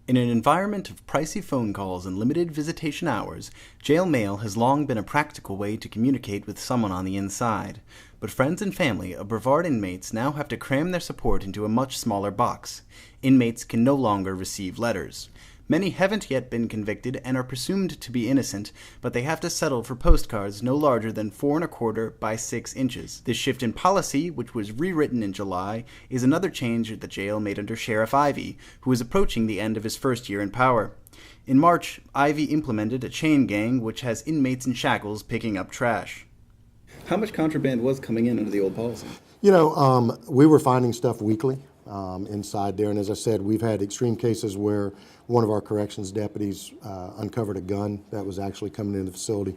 In an environment of pricey phone calls and limited visitation hours, jail mail has long been a practical way to communicate with someone on the inside. But friends and family of Brevard inmates now have to cram their support into a much smaller box. Inmates can no longer receive letters. Many haven't yet been convicted and are presumed to be innocent, but they have to settle for postcards no larger than 4¼ by 6 inches. This shift in policy, which was rewritten in July, is another change at the jail made under Sheriff Ivey, who is approaching the end of his first year in power. In March, Ivey implemented a chain gang which has inmates in shackles picking up trash. How much contraband was coming in under the old policy? We were finding stuff weekly inside there, and as I said, we've had extreme cases where one of our corrections deputies uncovered a gun that was actually coming into the facility.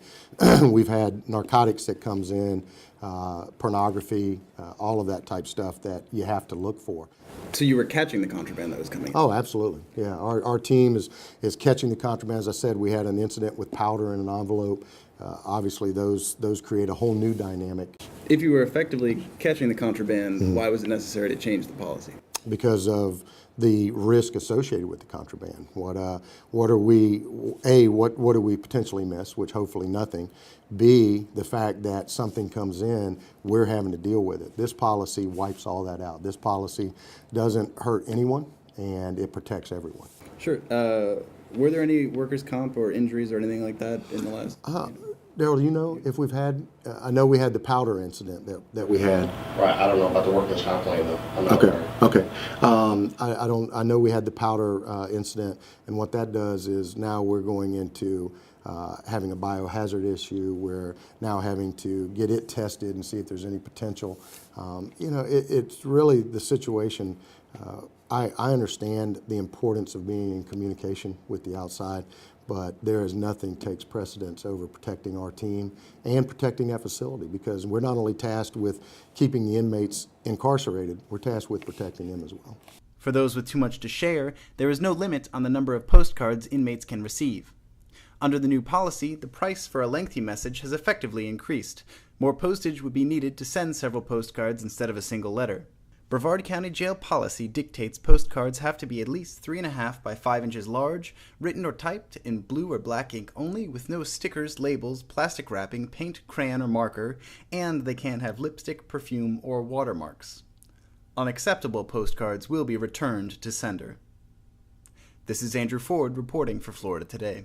We've had narcotics that comes in, pornography, all of that type stuff that you have to look for. So you were catching the contraband that was coming in? Oh, absolutely. Yeah, our team is catching the contraband. As I said, we had an incident with powder in an envelope. Obviously, those create a whole new dynamic. If you were effectively catching the contraband, why was it necessary to change the policy? Because of the risk associated with the contraband. What do we potentially miss, which hopefully nothing. B, the fact that something comes in, we're having to deal with it. This policy wipes all that out. This policy doesn't hurt anyone, and it protects everyone. Sure. Were there any workers' comp or injuries or anything like that in the last? Daryl, do you know if we've had? I know we had the powder incident that we had. Right. I don't know about the workers' comp claim though. I'm not aware. Okay. I know we had the powder incident, and what that does is now we're going into having a biohazard issue. We're now having to get it tested and see if there's any potential. It's really the situation. I understand the importance of being in communication with the outside, but there is nothing takes precedence over protecting our team and protecting that facility, because we're not only tasked with keeping the inmates incarcerated, we're tasked with protecting them as well. For those with too much to share, there is no limit on the number of postcards inmates can receive. Under the new policy, the price for a lengthy message has effectively increased. More postage would be needed to send several postcards instead of a single letter. Brevard County Jail policy dictates postcards have to be at least 3½ by 5 inches large, written or typed in blue or black ink only, with no stickers, labels, plastic wrapping, paint, crayon, or marker, and they can't have lipstick, perfume, or watermarks. Unacceptable postcards will be returned to sender. This is Andrew Ford reporting for Florida Today.